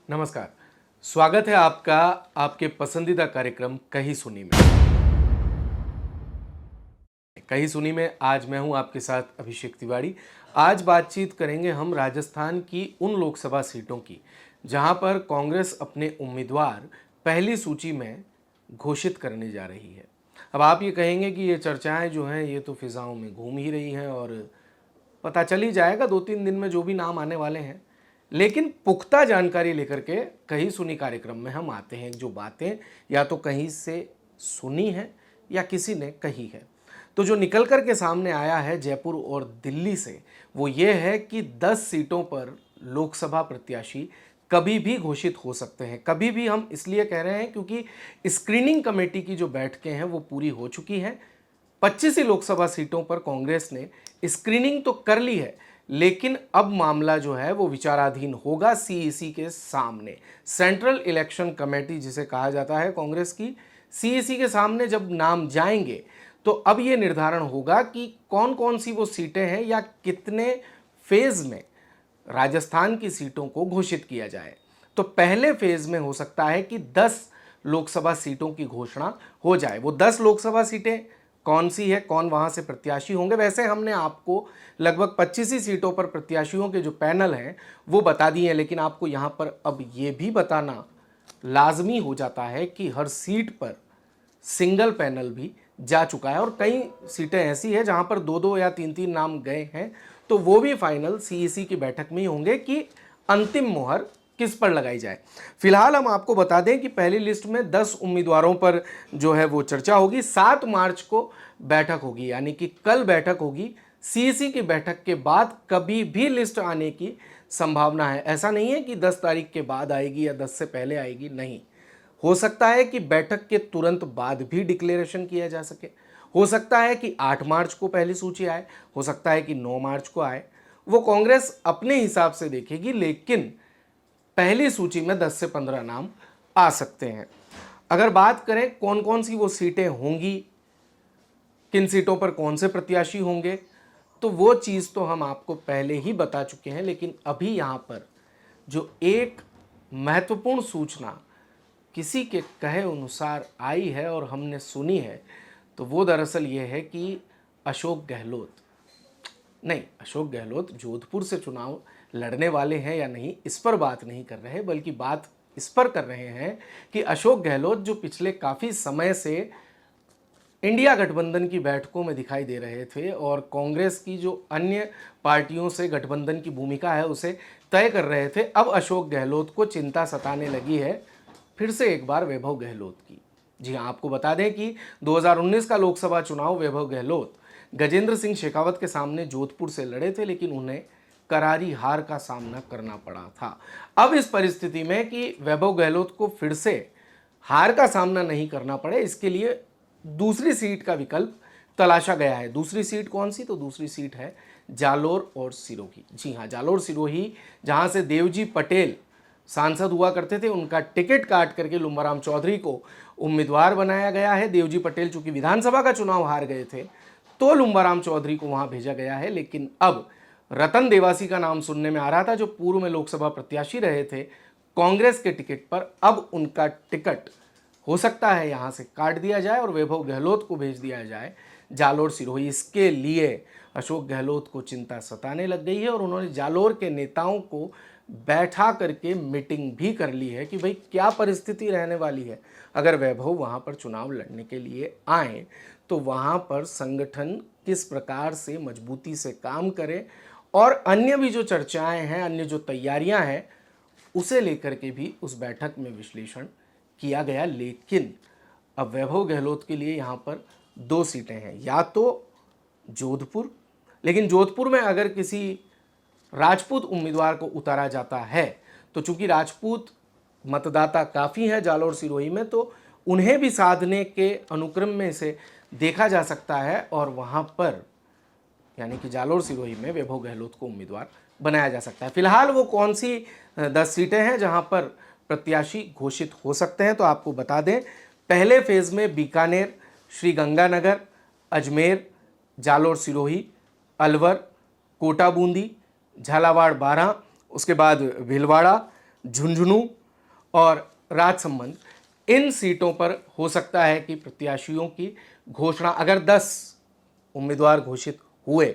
नमस्कार। स्वागत है आपका आपके पसंदीदा कार्यक्रम कहीं सुनी में। कहीं सुनी में आज मैं हूं आपके साथ अभिषेक तिवारी। आज बातचीत करेंगे हम राजस्थान की उन लोकसभा सीटों की जहां पर कांग्रेस अपने उम्मीदवार पहली सूची में घोषित करने जा रही है। अब आप ये कहेंगे कि ये चर्चाएं जो हैं ये तो फिजाओं में घूम ही रही हैं और पता चल ही जाएगा 2-3 दिन में जो भी नाम आने वाले हैं। लेकिन पुख्ता जानकारी लेकर के कहीं सुनी कार्यक्रम में हम आते हैं जो बातें या तो कहीं से सुनी है या किसी ने कही है। तो जो निकल कर के सामने आया है जयपुर और दिल्ली से वो ये है कि 10 सीटों पर लोकसभा प्रत्याशी कभी भी घोषित हो सकते हैं। कभी भी हम इसलिए कह रहे हैं क्योंकि स्क्रीनिंग कमेटी की जो बैठकें हैं वो पूरी हो चुकी हैं। 25 ही लोकसभा सीटों पर कांग्रेस ने स्क्रीनिंग तो कर ली है, लेकिन अब मामला जो है वो विचाराधीन होगा सीईसी के सामने। सेंट्रल इलेक्शन कमेटी जिसे कहा जाता है कांग्रेस की, सीईसी के सामने जब नाम जाएंगे तो अब ये निर्धारण होगा कि कौन कौन सी वो सीटें हैं या कितने फेज में राजस्थान की सीटों को घोषित किया जाए। तो पहले फेज में हो सकता है कि 10 लोकसभा सीटों की घोषणा हो जाए। वो 10 लोकसभा सीटें कौन सी है, कौन वहां से प्रत्याशी होंगे, वैसे हमने आपको लगभग 25 ही सीटों पर प्रत्याशियों के जो पैनल हैं वो बता दिए हैं। लेकिन आपको यहां पर अब ये भी बताना लाजमी हो जाता है कि हर सीट पर सिंगल पैनल भी जा चुका है और कई सीटें ऐसी हैं जहां पर 2-2 या 3-3 नाम गए हैं। तो वो भी फाइनल सीईसी की बैठक में ही होंगे कि अंतिम मोहर किस पर लगाई जाए। फिलहाल हम आपको बता दें कि पहली लिस्ट में 10 उम्मीदवारों पर जो है वो चर्चा होगी। 7 मार्च को बैठक होगी, यानी कि कल बैठक होगी। सीईसी की बैठक के बाद कभी भी लिस्ट आने की संभावना है। ऐसा नहीं है कि 10 तारीख के बाद आएगी या 10 से पहले आएगी, नहीं। हो सकता है कि बैठक के तुरंत बाद भी डिक्लेरेशन किया जा सके। हो सकता है कि 8 मार्च को पहली सूची आए, हो सकता है कि 9 मार्च को आए। वो कांग्रेस अपने हिसाब से देखेगी, लेकिन पहली सूची में 10 से 15 नाम आ सकते हैं। अगर बात करें कौन कौन सी वो सीटें होंगी, किन सीटों पर कौन से प्रत्याशी होंगे, तो वो चीज़ तो हम आपको पहले ही बता चुके हैं। लेकिन अभी यहाँ पर जो एक महत्वपूर्ण सूचना किसी के कहे अनुसार आई है और हमने सुनी है, तो वो दरअसल ये है कि अशोक गहलोत जोधपुर से चुनाव लड़ने वाले हैं या नहीं, इस पर बात नहीं कर रहे, बल्कि बात इस पर कर रहे हैं कि अशोक गहलोत जो पिछले काफ़ी समय से इंडिया गठबंधन की बैठकों में दिखाई दे रहे थे और कांग्रेस की जो अन्य पार्टियों से गठबंधन की भूमिका है उसे तय कर रहे थे, अब अशोक गहलोत को चिंता सताने लगी है फिर से एक बार वैभव गहलोत की। जी हाँ, आपको बता दें कि 2019 का लोकसभा चुनाव वैभव गहलोत गजेंद्र सिंह शेखावत के सामने जोधपुर से लड़े थे, लेकिन उन्हें करारी हार का सामना करना पड़ा था। अब इस परिस्थिति में कि वैभव गहलोत को फिर से हार का सामना नहीं करना पड़े, इसके लिए दूसरी सीट का विकल्प तलाशा गया है। दूसरी सीट कौन सी? तो दूसरी सीट है जालोर और सिरोही। जी हाँ, जालोर सिरोही, जहां से देवजी पटेल सांसद हुआ करते थे, उनका टिकट काट करके लुम्बाराम चौधरी को उम्मीदवार बनाया गया है। देवजी पटेल चूंकि विधानसभा का चुनाव हार गए थे तो लुम्बाराम चौधरी को वहां भेजा गया है। लेकिन अब रतन देवासी का नाम सुनने में आ रहा था, जो पूर्व में लोकसभा प्रत्याशी रहे थे कांग्रेस के टिकट पर। अब उनका टिकट हो सकता है यहां से काट दिया जाए और वैभव गहलोत को भेज दिया जाए जालोर सिरोही। इसके लिए अशोक गहलोत को चिंता सताने लग गई है और उन्होंने जालोर के नेताओं को बैठा करके मीटिंग भी कर ली है कि भाई क्या परिस्थिति रहने वाली है। अगर वैभव वहां पर चुनाव लड़ने के लिए आए तो वहां पर संगठन किस प्रकार से मजबूती से काम करे और अन्य भी जो चर्चाएं हैं, अन्य जो तैयारियां हैं, उसे लेकर के भी उस बैठक में विश्लेषण किया गया। लेकिन अब वैभव गहलोत के लिए यहाँ पर 2 सीटें हैं, या तो जोधपुर, लेकिन जोधपुर में अगर किसी राजपूत उम्मीदवार को उतारा जाता है तो चूंकि राजपूत मतदाता काफ़ी हैं जालोर सिरोही में, तो उन्हें भी साधने के अनुक्रम में इसे देखा जा सकता है और वहाँ पर यानी कि जालोर सिरोही में वैभव गहलोत को उम्मीदवार बनाया जा सकता है। फिलहाल वो कौन सी 10 सीटें हैं जहाँ पर प्रत्याशी घोषित हो सकते हैं, तो आपको बता दें पहले फेज़ में बीकानेर, श्रीगंगानगर, अजमेर, जालोर सिरोही, अलवर, कोटा बूंदी, झालावाड़ 12, उसके बाद भीलवाड़ा, झुंझुनू, और राजसमंद, इन सीटों पर हो सकता है कि प्रत्याशियों की घोषणा, अगर 10 उम्मीदवार घोषित हुए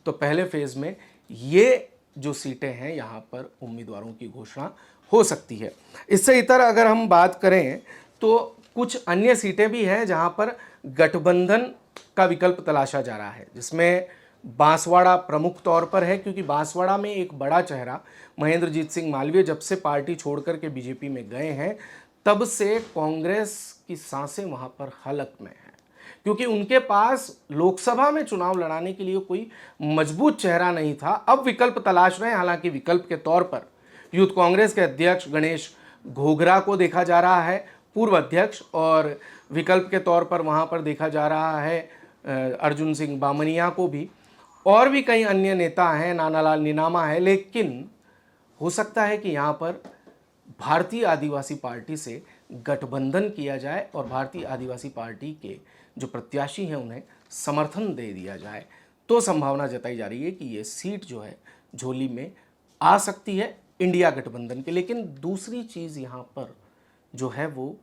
तो पहले फेज में ये जो सीटें हैं यहाँ पर उम्मीदवारों की घोषणा हो सकती है। इससे इतर अगर हम बात करें तो कुछ अन्य सीटें भी हैं जहाँ पर गठबंधन का विकल्प तलाशा जा रहा है, जिसमें बांसवाड़ा प्रमुख तौर पर है, क्योंकि बांसवाड़ा में एक बड़ा चेहरा महेंद्रजीत सिंह मालवीय जब से पार्टी छोड़कर के बीजेपी में गए हैं तब से कांग्रेस की सांसें वहां पर हलक में हैं, क्योंकि उनके पास लोकसभा में चुनाव लड़ाने के लिए कोई मजबूत चेहरा नहीं था। अब विकल्प तलाश रहे हैं, हालांकि विकल्प के तौर पर यूथ कांग्रेस के अध्यक्ष गणेश घोगरा को देखा जा रहा है, पूर्व अध्यक्ष, और विकल्प के तौर पर वहां पर देखा जा रहा है अर्जुन सिंह बामनिया को भी, और भी कई अन्य नेता हैं, नानालाल निनामा है। लेकिन हो सकता है कि यहाँ पर भारतीय आदिवासी पार्टी से गठबंधन किया जाए और भारतीय आदिवासी पार्टी के जो प्रत्याशी हैं उन्हें समर्थन दे दिया जाए, तो संभावना जताई जा रही है कि ये सीट जो है झोली में आ सकती है इंडिया गठबंधन के। लेकिन दूसरी चीज़ यहाँ पर जो है वो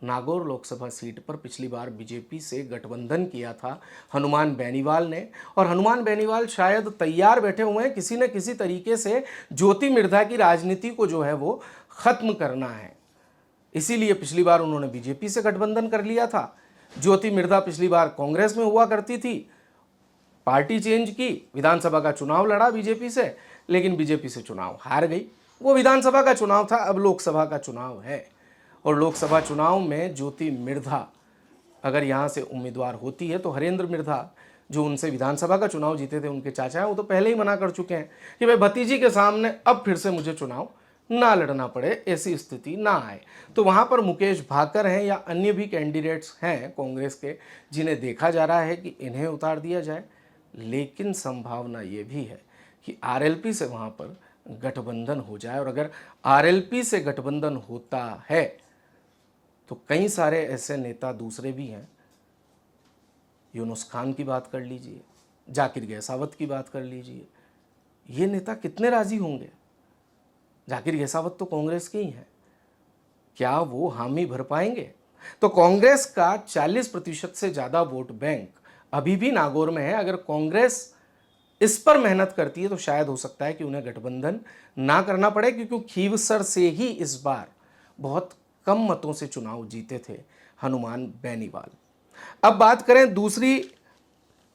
नागौर लोकसभा सीट पर पिछली बार बीजेपी से गठबंधन किया था हनुमान बेनीवाल ने, और हनुमान बेनीवाल शायद तैयार बैठे हुए हैं किसी न किसी तरीके से ज्योति मिर्धा की राजनीति को जो है वो खत्म करना है। इसीलिए पिछली बार उन्होंने बीजेपी से गठबंधन कर लिया था। ज्योति मिर्धा पिछली बार कांग्रेस में हुआ करती थी, पार्टी चेंज की, विधानसभा का चुनाव लड़ा बीजेपी से, लेकिन बीजेपी से चुनाव हार गई। वो विधानसभा का चुनाव था, अब लोकसभा का चुनाव है, और लोकसभा चुनाव में ज्योति मिर्धा अगर यहाँ से उम्मीदवार होती है तो हरेंद्र मिर्धा जो उनसे विधानसभा का चुनाव जीते थे, उनके चाचा हैं, वो तो पहले ही मना कर चुके हैं कि भाई भतीजी के सामने अब फिर से मुझे चुनाव ना लड़ना पड़े, ऐसी स्थिति ना आए। तो वहाँ पर मुकेश भाकर हैं या अन्य भी कैंडिडेट्स हैं कांग्रेस के जिन्हें देखा जा रहा है कि इन्हें उतार दिया जाए। लेकिन संभावना ये भी है कि आरएलपी से वहाँ पर गठबंधन हो जाए, और अगर आरएलपी से गठबंधन होता है तो कई सारे ऐसे नेता दूसरे भी हैं, यूनुस खान की बात कर लीजिए, जाकिर गहसावत की बात कर लीजिए, ये नेता कितने राजी होंगे? जाकिर गहसावत तो कांग्रेस के ही हैं, क्या वो हामी भर पाएंगे? तो कांग्रेस का 40% से ज़्यादा वोट बैंक अभी भी नागौर में है। अगर कांग्रेस इस पर मेहनत करती है तो शायद हो सकता है कि उन्हें गठबंधन ना करना पड़े, क्योंकि खीवसर से ही इस बार बहुत कम मतों से चुनाव जीते थे हनुमान बेनीवाल। अब बात करें दूसरी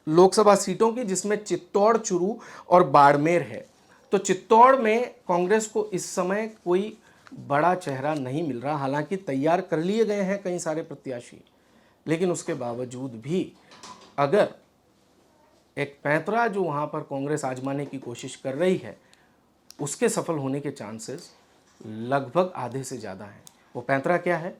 लोकसभा सीटों की, जिसमें चित्तौड़, चुरू और बाड़मेर है। तो चित्तौड़ में कांग्रेस को इस समय कोई बड़ा चेहरा नहीं मिल रहा, हालांकि तैयार कर लिए गए हैं कई सारे प्रत्याशी, लेकिन उसके बावजूद भी अगर एक पैंतरा जो वहाँ पर कांग्रेस आजमाने की कोशिश कर रही है, उसके सफल होने के चांसेस लगभग आधे से ज़्यादा हैं। वो पैंतरा क्या है?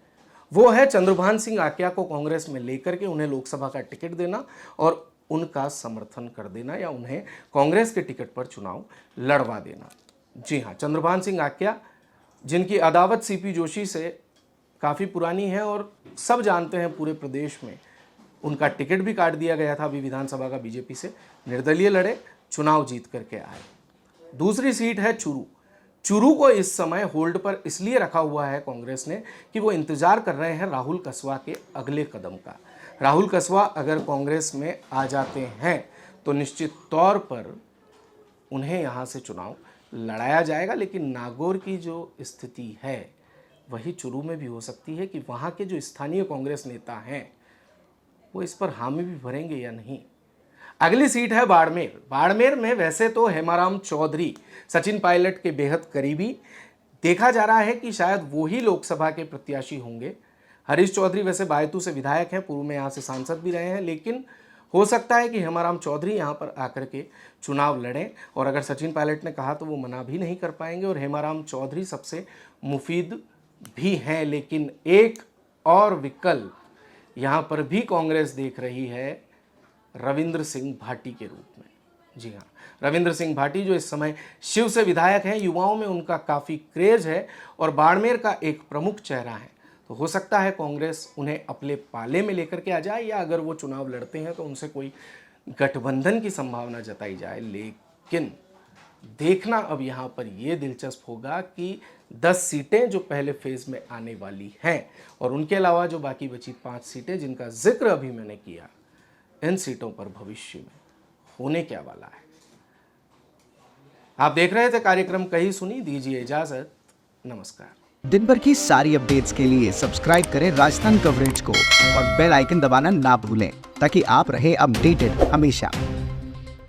वो है चंद्रभान सिंह आक्या को कांग्रेस में लेकर के उन्हें लोकसभा का टिकट देना और उनका समर्थन कर देना, या उन्हें कांग्रेस के टिकट पर चुनाव लड़वा देना। जी हाँ, चंद्रभान सिंह आक्या, जिनकी अदावत सीपी जोशी से काफ़ी पुरानी है और सब जानते हैं पूरे प्रदेश में, उनका टिकट भी काट दिया गया था अभी विधानसभा का बीजेपी से, निर्दलीय लड़े, चुनाव जीत करके आए। दूसरी सीट है चुरू। चुरू को इस समय होल्ड पर इसलिए रखा हुआ है कांग्रेस ने कि वो इंतजार कर रहे हैं राहुल कसवा के अगले कदम का। राहुल कसवा अगर कांग्रेस में आ जाते हैं तो निश्चित तौर पर उन्हें यहाँ से चुनाव लड़ाया जाएगा। लेकिन नागौर की जो स्थिति है वही चुरू में भी हो सकती है कि वहाँ के जो स्थानीय कांग्रेस नेता हैं वो इस पर हामी भी भरेंगे या नहीं। अगली सीट है बाड़मेर। बाड़मेर में वैसे तो हेमाराम चौधरी सचिन पायलट के बेहद करीबी देखा जा रहा है कि शायद वो ही लोकसभा के प्रत्याशी होंगे। हरीश चौधरी वैसे बायतू से विधायक हैं, पूर्व में यहाँ से सांसद भी रहे हैं, लेकिन हो सकता है कि हेमाराम चौधरी यहाँ पर आकर के चुनाव लड़ें, और अगर सचिन पायलट ने कहा तो वो मना भी नहीं कर पाएंगे, और हेमाराम चौधरी सबसे मुफीद भी हैं। लेकिन एक और विकल्प यहाँ पर भी कांग्रेस देख रही है रविंद्र सिंह भाटी के रूप में। जी हाँ, रविंद्र सिंह भाटी जो इस समय शिव से विधायक हैं, युवाओं में उनका काफ़ी क्रेज है और बाड़मेर का एक प्रमुख चेहरा है। तो हो सकता है कांग्रेस उन्हें अपने पाले में लेकर के आ जाए, या अगर वो चुनाव लड़ते हैं तो उनसे कोई गठबंधन की संभावना जताई जाए। लेकिन देखना अब यहाँ पर ये दिलचस्प होगा कि 10 सीटें जो पहले फेज में आने वाली हैं और उनके अलावा जो बाकी बची 5 सीटें जिनका जिक्र अभी मैंने किया, इन सीटों पर भविष्य में होने क्या वाला है। आप देख रहे थे कार्यक्रम कही सुनी। दीजिए इजाजत, नमस्कार। दिन भर की सारी अपडेट्स के लिए सब्सक्राइब करें राजस्थान कवरेज को और बेल आइकन दबाना ना भूलें ताकि आप रहे अपडेटेड हमेशा।